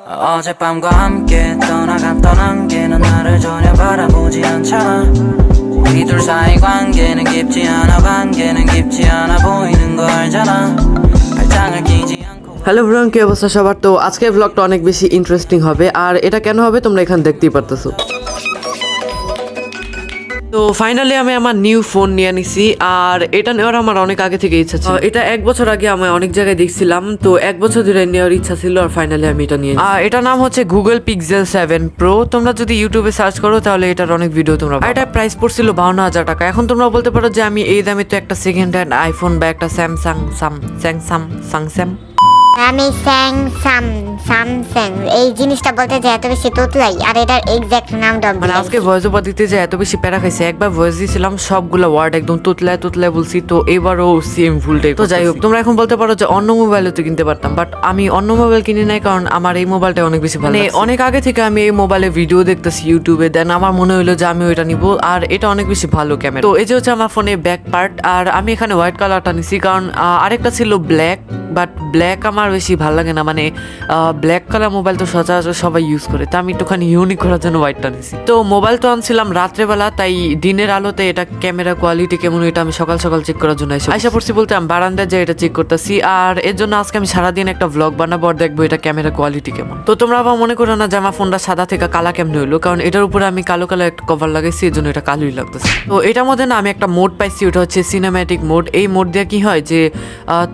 어젯밤과 함께 떠난 게는 나를 전혀 바라보지 않잖아. 우리 둘 사이 관계는 깊지 않아 관계는 깊지 않아 보이는 거 알잖아. 발장을 끼지 hello everyone, কি অবস্থা সবার? তো আজকের ব্লগটা অনেক বেশি ইন্টারেস্টিং হবে, আর এটা কেন হবে তোমরা এখানে দেখতেই পারতেছো। তো ফাইনালি আমি আমার নিউ ফোন নিয়ে নিছি, আর এটা নেওয়ার আমার অনেক আগে থেকে ইচ্ছা ছিল। এটা 1 বছর আগে আমি অনেক জায়গায় দেখছিলাম, তো 1 বছর ধরে নেওয়ার ইচ্ছা ছিল, আর ফাইনালি আমি এটা নিয়ে নিছি। এটা নাম হচ্ছে গুগল পিক্সেল 7 প্রো। তোমরা যদি ইউটিউবে সার্চ করো তাহলে এটার অনেক ভিডিও তোমরা পাবে। এটা প্রাইস পড়ছিল 52,000 টাকা। এখন তোমরা বলতে পারো যে আমি এই দামে তো একটা সেকেন্ড হ্যান্ড আইফোন বা একটা স্যামসাং আমি স্যামসাং এই জিনিসটা বলতে যে এত বেশি তুতলাই, আর এটার এক্সাক্ট নামটা মানে আজকে ভয়েস ওভার দিতে যে এত বেশি প্যারা খাইছে। একবার ভয়েস দিয়েছিলাম সবগুলো ওয়ার্ড একদম তুতলায় বলছি, তো এবারও সেম ভুলটাই। তো যাই হোক, তোমরা এখন বলতে পারো যে অন্য মোবাইলে তো কিনতে পারতাম, বাট আমি অন্য মোবাইল কিনি নাই, কারণ আমার এই মোবাইলটা অনেক বেশি ভালো। মানে অনেক আগে থেকে আমি এই মোবাইলে ভিডিও দেখতেছি ইউটিউবে, দেন আমার মনে হলো যে আমি ওইটা নিবো, আর এটা অনেক বেশি ভালো ক্যামেরা। তো এই যে হচ্ছে আমার ফোনে ব্যাক পার্ট, আর আমি এখানে হোয়াইট কালারটা নিছি, কারণ আরেকটা ছিল ব্ল্যাক, বাট ব্ল্যাক আমার বেশি ভালো লাগে না। মানে ব্ল্যাক কালার মোবাইল তো সচরাচর সবাই ইউজ করে, তো আমি একটুখানি ইউনিক করার জন্য হোয়াইটটা নিছি। তো মোবাইল তো আনছিলাম রাত্রেবেলা, তাই দিনের আলোতে এটা ক্যামেরা কোয়ালিটি কেমন এটা আমি সকাল সকাল চেক করার জন্য আইসা পড়ছি। বলতে আমি বারান্দায় যে এটা চেক করতেছি, আর এর জন্য আজকে আমি সারাদিন একটা ভ্লগ বানাবো আর দেখবো এটা ক্যামেরা কোয়ালিটি কেমন। তো তোমরা আবার মনে করো না যে আমার ফোনটা সাদা থেকে কালা কেমন হইলো, কারণ এটার উপরে আমি কালো কালার একটা কভার লাগাইছি, এর জন্য এটা কালোই লাগতেছে। তো এটার মধ্যে না আমি একটা মোড পাইছি, ওটা হচ্ছে সিনেম্যাটিক মোড। এই মোড দিয়ে কি হয় যে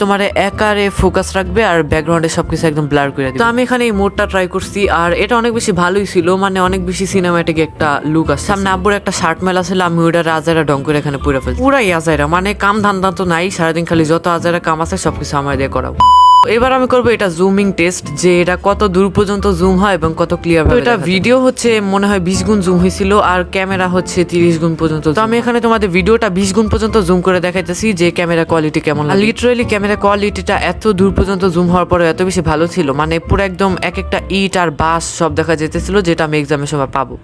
তোমার একারে ফোকাস রাখবে আর ব্যাকগ্রাউন্ডে সবকিছু একদম ব্লার করে দিবে। তো আমি এখানে এই মোডটা ট্রাই করছি, আর এটা অনেক বেশি ভালোই ছিল, মানে অনেক বেশি সিনেম্যাটিক একটা লুক আসছে। সামনে আব্বুর একটা শার্ট মেলা ছিল, আমি ওইটা আজারা ডং করে এখানে পুরো ফেলছি, পুরাই আজারা। মানে কাম ধান্দা তো নাই, সারাদিন খালি যত আজারা কাম আছে সবকিছু আমার দিয়ে করাবো। এবার আমি করবো এটা জুমিং টেস্ট, যে এটা কত দূর পর্যন্ত জুম হয় এবং কত ক্লিয়ার হয়। এটা ভিডিও হচ্ছে মনে হয় 20 গুণ জুম হয়েছিল, আর ক্যামেরা হচ্ছে 30 গুণ পর্যন্ত। তো আমি এখানে তোমাদের ভিডিওটা 20 গুণ পর্যন্ত জুম করে দেখাইতেছি যে ক্যামেরা কোয়ালিটি কেমন। লিটারালি ক্যামেরা কোয়ালিটিটা এত দূর পর্যন্ত জুম হওয়ার পরে এত বেশি ভালো ছিল, মানে পুরো একদম এক একটা ইট আর বাস সব দেখা যেতেছিল, যেটা আমি এক্সামের সময় পাবো।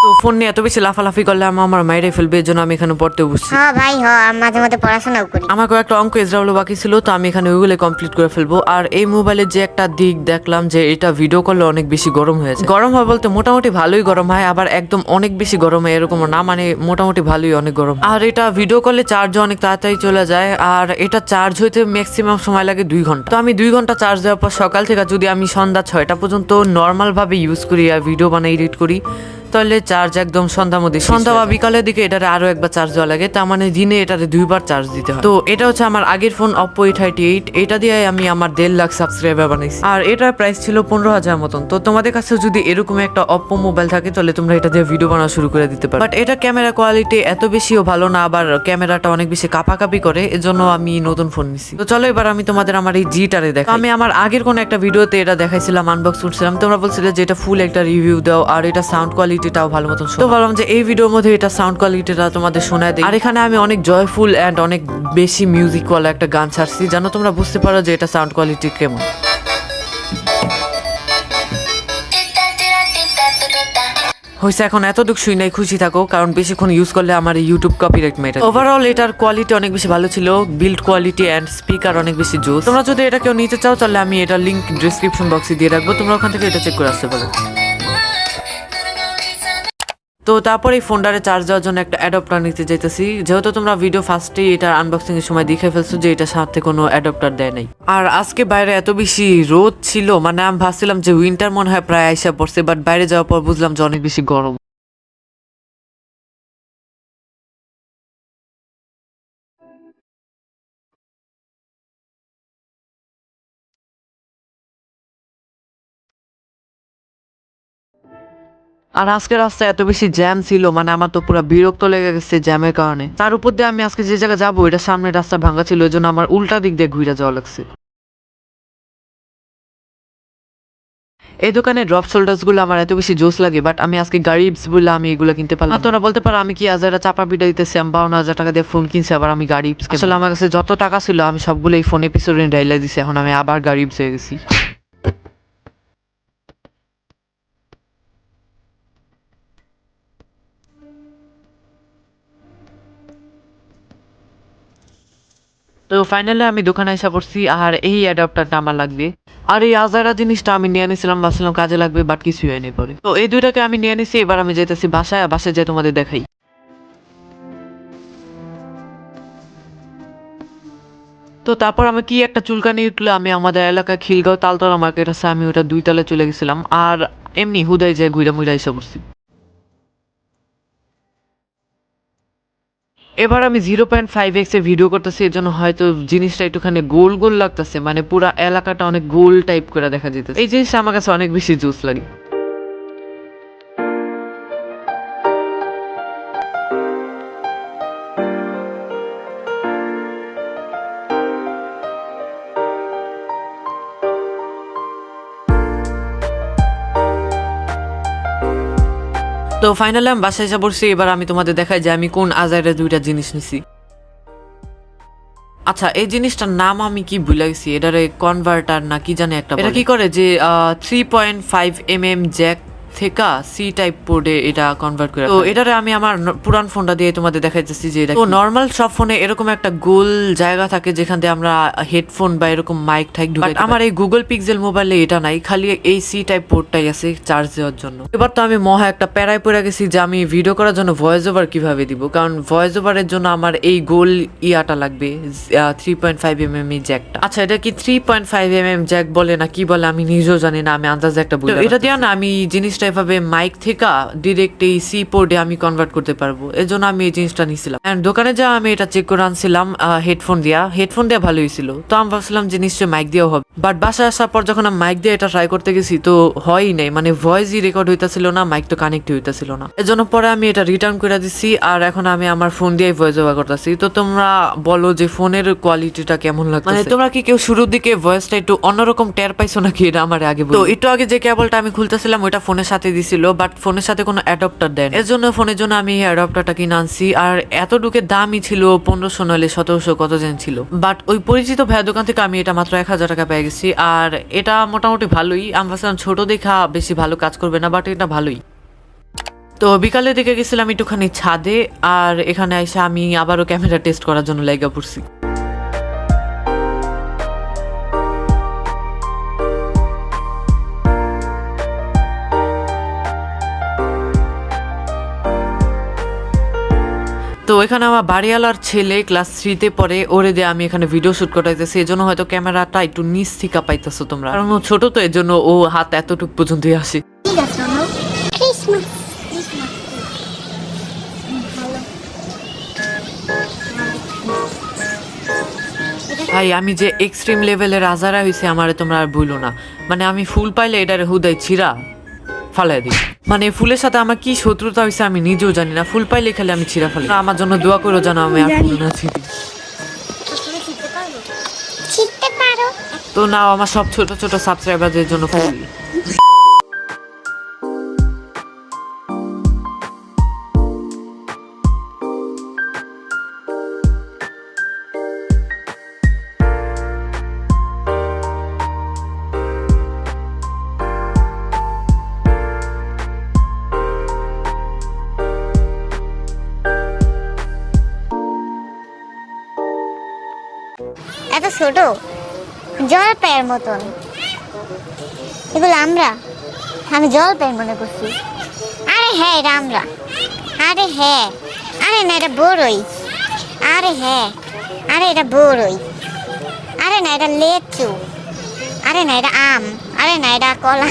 তো ফোন নিয়ে এত বেশি লাফালাফি করলে আমার মাইরে ফেলবে, এর জন্য আমি এখানে পড়তে বসছি। হ্যাঁ ভাই, মাঝে মধ্যে পড়াশোনাও করি। আমার কয়েকটা অঙ্ক এজরাউলো বাকি ছিল, তো আমি এখানে ওইগুলো কমপ্লিট করে ফেলবো। আর এই মোবাইলের যে একটা দিক দেখলাম যে এটা ভিডিও করলে অনেক বেশি গরম হয়েছে। গরম হয় বলতে মোটামুটি ভালোই গরম হয়, আবার একদম অনেক বেশি গরম হয় এরকম না, মানে মোটামুটি ভালোই অনেক গরম। আর এটা ভিডিও করলে চার্জ অনেক তাড়াতাড়ি চলে যায়, আর এটা চার্জ হইতে ম্যাক্সিমাম সময় লাগে 2 ঘন্টা। তো আমি 2 ঘন্টা চার্জ দেওয়ার পর সকাল থেকে যদি আমি সন্ধ্যা 6টা পর্যন্ত নর্মাল ভাবে ইউজ করি আর ভিডিও বানাই এডিট করি, তাহলে চার্জ একদম সন্ধ্যা বা বিকালের দিকে এটারে আরো একবার চার্জ দেওয়া লাগে, তার মানে দিনে এটারে 2বার চার্জ দিতে হয়। তো এটা হচ্ছে আমার আগের ফোন Oppo A38, এটা দিয়ে আমি আমার 1.5 লাখ সাবস্ক্রাইবার বানাইছি, আর এটার প্রাইস ছিল 15,000 মতন। তো তোমাদের কাছে যদি এরকম একটা Oppo মোবাইল থাকে তাহলে তোমরা এটা দিয়ে ভিডিও বানানো শুরু করে দিতে পারো। বাট এটা ক্যামেরা কোয়ালিটি এত বেশিও ভালো না, আবার ক্যামেরাটা অনেক বেশি কাঁপাকাঁপি করে, এজন্য আমি নতুন ফোন নিছি। তো চলো এবার আমি তোমাদের আমার এই জিটারে দেখাই। আমি আমার আগের কোন একটা ভিডিওতে এটা দেখাইছিলাম, আনবক্স করছিলাম, তোমরা বলছিলে যে এটা ফুল একটা রিভিউ দাও, আর এটা সাউন্ড কোয়ালিটিটাও ভালো মতন। তো ভাবলাম যে এই ভিডিওর মধ্যে এটা সাউন্ড কোয়ালিটিটা তোমাদের শোনায় দিই। আর এখানে আমি অনেক জয়ফুল এন্ড অনেক বেশি মিউজিক ওয়ালা একটা গান ছাড়ছি, যেন তোমরা বুঝতে পারো যে এটা সাউন্ড কোয়ালিটি কেমন। হয়েছে এখন এতটুকু শুই নাই, খুশি থাকো, কারণ বেশিক্ষণ ইউজ করলে আমার ইউটিউব কপিরাইট মেরে। ওভারঅল এটার কোয়ালিটি অনেক বেশি ভালো ছিল, বিল্ড কোয়ালিটি এন্ড স্পিকার অনেক বেশি জোস। তোমরা যদি এটা কেউ নিতে চাও তাহলে আমি এটার লিংক ডেসক্রিপশন বক্সে দিয়ে রাখবো, তোমরা ওখান থেকে এটা চেক করে আসতে পারো। তো তারপরে এই ফোনটারে চার্জ দেওয়ার জন্য একটা অ্যাডাপ্টার নিতে যাইতেছি, যেহেতু তোমরা ভিডিও ফার্স্টেই এটার আনবক্সিং এর সময় দেখে ফেলছো যে এটার সাথে কোনো অ্যাডাপ্টার দেয় নাই। আর আজকে বাইরে এত বেশি রোদ ছিল, মানে আমি ভাবছিলাম যে উইন্টার মনে হয় প্রায় আইসা পড়ছে, বাট বাইরে যাওয়ার পর বুঝলাম যে অনেক বেশি গরম। আর আজকে রাস্তায় এত বেশি জ্যাম ছিল, মানে আমার তো পুরো বিরক্ত লেগে গেছে জ্যামের কারণে। তার উপর দিয়ে আমি আজকে যে জায়গায় যাবো এটা সামনে রাস্তা ভাঙা ছিল, ওই জন্য আমার উল্টা দিক দিয়ে ঘুরে যাওয়া লাগছে। এই দোকানে ড্রপ শোল্ডার্স গুলো আমার এত বেশি জোস লাগে, বাট আমি আজকে গাড়িবস বলে আমি এগুলো কিনতে পারলাম। তোরা বলতে পারো আমি কি আজারা চাপা পিটা দিতেছি, আমি 52,000 টাকা দিয়ে ফোন কিনছি, আবার আমি গাড়িবস। আসলে আমার কাছে যত টাকা ছিল আমি সবগুলো এই ফোনে পিছনে ঢাইলা দিছি, এখন আমি আবার গাড়িবস হয়ে গেছি। তো ফাইনালি আমি দোকানে এসে পড়ছি, আর এই অ্যাডাপ্টারটা আমার লাগবে। আর এই আজারা জিনিসটা আমি নিয়ে নিয়েছিলাম, ভাবছিলাম কাজে লাগবে, বাট কিছুই হয়নি পরে। তো এই দুইটাকে আমি নিয়ে নিছি। এবার আমি যেতেছি বাসায়, বাসায় যাই তোমাদের দেখাই। তো তারপর আমি কি একটা চুলকানি উঠলো, আমি আমাদের এলাকায় খিলগাঁও তালতলা মার্কেট আছে, আমি ওটা 2 তলায় চলে গেছিলাম আর এমনি হুদাই যায় ঘুরা মুড়া এসে পড়ছি। এবার আমি 0.5x এ ভিডিও করতেছি, এর জন্য হয়তো জিনিসটা একটুখানি গোল গোল লাগতেছে, মানে পুরা এলাকাটা অনেক গোল টাইপ করে দেখা যেতেছে। এই জিনিসটা আমার কাছে অনেক বেশি জুস লাগে। তো ফাইনালি আমি বাসায় এসে পড়ছি। এবার আমি তোমাদের দেখাই যে আমি কোন আজাইরের 2টা জিনিস নিছি। আচ্ছা, এই জিনিসটার নাম আমি কি ভুলে গেছি, এটারে কনভার্টার না কি জানি একটা, এটা কি করে যে 3.5mm জ্যাক থেকে সি টাইপ পোর্টে এটা কনভার্ট করে। তো এটারে আমি আমার পুরান ফোনটা দিয়ে তোমাদের দেখাইতেছি যে এটা। তো নর্মাল সব ফোনে এরকম একটা গোল জায়গা থাকে যেখান দিয়ে আমরা হেডফোন বা এরকম মাইক ঠাইক ঢুকাই। আমার এই গুগল পিক্সেল মোবাইলে এটা নাই, খালি এই সি টাইপ পোর্টটাই আছে চার্জ দেওয়ার জন্য। এবার তো আমি মহা একটা প্যারায় পড়ে গেছি যে আমি ভিডিও করার জন্য ভয়েস ওভার কিভাবে দিব, কারণ ভয়েস ওভারের জন্য আমার এই গোল ইয়াটা লাগবে 3.5mm জ্যাকটা। আচ্ছা, এটা কি 3.5mm জ্যাক বলে না কি বলে আমি নিজেও জানি না, আমি আন্দাজে একটা বলি। এটা দিয়ে না আমি জিনিসটা এভাবে মাইক থেকে ডিরেক্ট এই সি পোর্টে আমি কনভার্ট করতে পারবো, এর জন্য আমি এই জিনিসটা নিছিলাম। এন্ড দোকানে যা আমি এটা চেক করে আনছিলাম হেডফোন দিয়া ভালোই ছিল। তো আমি ভাবছিলাম যে নিশ্চয়ই মাইক দিয়েও হবে, বাট বাসায় আসার পর যখন আমি মাইক দিয়ে এটা ট্রাই করতে গেছি তো হয়ই নাই, মানে ভয়েসই রেকর্ড হইতাছিল না, মাইক তো কানেক্ট হইতাছিল না। এর জন্য পরে আমি এটা রিটার্ন করে দিছি আর এখন আমি আমার ফোন দিয়েই ভয়েস ওভার করতেছি। তো তোমরা বলো যে ফোনের কোয়ালিটিটা কেমন লাগছে, মানে তোমরা কি কেউ শুরুর দিকে ভয়েসটা একটু অন্যরকম টের পাইছো নাকি, এটা আমার আগে বলো। তো একটু আগে যে কেবলটা আমি খুলতেছিলাম ওইটা ফোনের সাথে দিছিল, বাট ফোনের সাথে কোনো অ্যাডাপ্টার দেন, এর জন্য ফোনের জন্য আমি এই অ্যাডাপ্টারটা কিনে আনছি। আর এতটুকু দামই ছিল 1500 নইলে 1700 কত যেন ছিল, বাট ওই পরিচিত ভাইয়ের দোকান থেকে আমি এটা মাত্র 1000 টাকা পেয়ে গেছি। আর এটা মোটামুটি ভালোই, আমি ভাবছিলাম ছোট দেখা বেশি ভালো কাজ করবে না, বাট এটা ভালোই। তো বিকালের দিকে গেছিলাম একটুখানি ছাদে, আর এখানে এসে আমি আবারও ক্যামেরা টেস্ট করার জন্য লাইগা পড়ছি। তো এখানে আমার বাড়িওয়ালার ছেলে ক্লাস 3-তে পড়ে, ওরে দিয়ে আমি এখানে ভিডিও শুট করাইতেছি, এই জন্য হয়তো ক্যামেরাটা একটু নিচ থেকে পাইতেছো তোমরা, কারণ ও ছোট তো এর জন্য ও হাত এতটুক পর্যন্তই আসে। ভাই আমি যে এক্সট্রিম লেভেলের আজারা হয়েছে আমারে তোমরা আর ভুলো না, মানে আমি ফুল পাইলে এটারে হুদাই ছিঁড়া ফালাই দিই, মানে ফুলের সাথে আমার কি শত্রুতা হয়েছে আমি নিজেও জানি না, ফুল পাইলে খালি আমি ছিঁড়া ফালি। আমার জন্য দোয়া করো যেন আমি আর ফুল না ছিঁড়ি। তো নাও আমার সব ছোট ছোট সাবস্ক্রাইবারদের জন্য ফুল। এত ছোট জলপাইয়ের মতন, এগুলো আমি জলপাই মনে করছি। আরে হ্যাঁ এটা আমরা, আরে হ্যাঁ, আরে না এটা বড়ই, আরে হ্যাঁ, আরে এটা বড়ই, আরে না এটা লেচু, আরে না এটা আম, আরে না এটা কলা।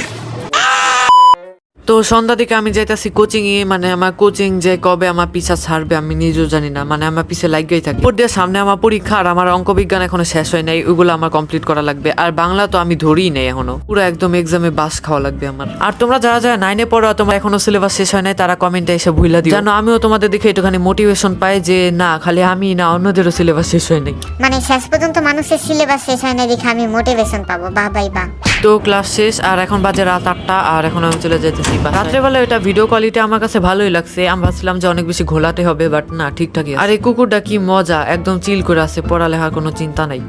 তো সন্ধ্যা দিকে আমি যাইতাছি কোচিং এ, মানে আমার কোচিং যে কবে আমার পিছা ছাড়বে আমি নিজেও জানি না, মানে আমার পিছে লাগাই থাকে। ওর দিয়ে সামনে আমার পরীক্ষা, আর আমার অঙ্ক বিজ্ঞান এখনো শেষ হয় নাই, ওইগুলো আমার কমপ্লিট করা লাগবে। আর বাংলা তো আমি ধরিই নাই এখনো, পুরো একদম এক্সামে বাস খাওয়া লাগবে আমার। আর তোমরা যারা যারা 9-এ পড়ো তোমরা এখনো সিলেবাস শেষ হয় নাই, তারা কমেন্টে এসে ভুইলা দিও, জানো আমিও তোমাদের দেখে একটুখানি মোটিভেশন পাই যে না খালি আমি না অন্যদেরও সিলেবাস শেষ হয় নাই, মানে শেষ পর্যন্ত মানুষের সিলেবাস শেষ হয় না দেখে আমি মোটিভেশন পাবো। বাহ বাই বাহ। তো ক্লাস শেষ আর এখন বাজে রাত 8টা, আর এখন আমি চলে যাইতেছি রাত্রেবেলা। এটা ভিডিও কোয়ালিটি আমার কাছে ভালোই লাগছে, আমি ভাবছিলাম যে অনেক বেশি ঘোলাতে হবে, বাট না ঠিকঠাকই। আর এই কুকুরটা কি মজা, একদম চিল করে আছে, পড়ালেখার কোনো চিন্তা নাই।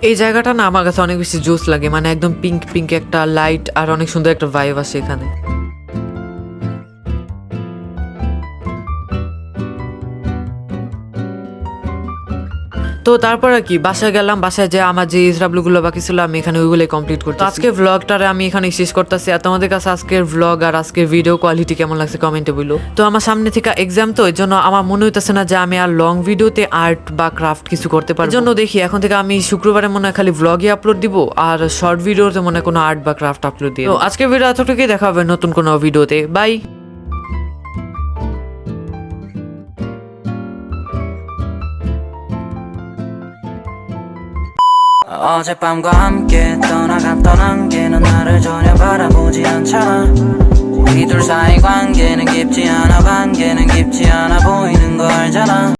এই জায়গাটা না আমার কাছে অনেক বেশি জোস লাগে, মানে একদম পিঙ্ক পিঙ্ক একটা লাইট আর অনেক সুন্দর একটা ভাইব আসে এখানে। তো তারপর আর কি বাসায় গেলাম, বাসায় যে আমার যে ইসরাবলু গুলো বাকি ছিল আমি এখানে ওইগুলো কমপ্লিট করতে। আজকে ভ্লগটারে আমি এখানে শেষ করতেছি। আর তোমাদের কাছে আজকের ভ্লগ আর আজকের ভিডিও কোয়ালিটি কেমন লাগছে কমেন্টে বলো। তো আমার সামনে থেকে এক্সাম, তো এর জন্য আমার মনে হইতেছে না যে আমি আর লং ভিডিওতে আর্ট বা ক্রাফট কিছু করতে পারবো। এর জন্য দেখি এখন থেকে আমি শুক্রবারে মনে হয় খালি ভ্লগই আপলোড দিব, আর শর্ট ভিডিওতে মনে হয় কোনো আর্ট বা ক্রাফট আপলোড দিব। তো আজকের ভিডিও এতটুকুই, দেখা হবে নতুন কোনো ভিডিওতে। বাই। 어젯밤과 함께 떠나간 떠난게는 나를 전혀 바라보지 않잖아. 우리 둘 사이 관계는 깊지 않아, 관계는 깊지 않아 보이는 거 알잖아.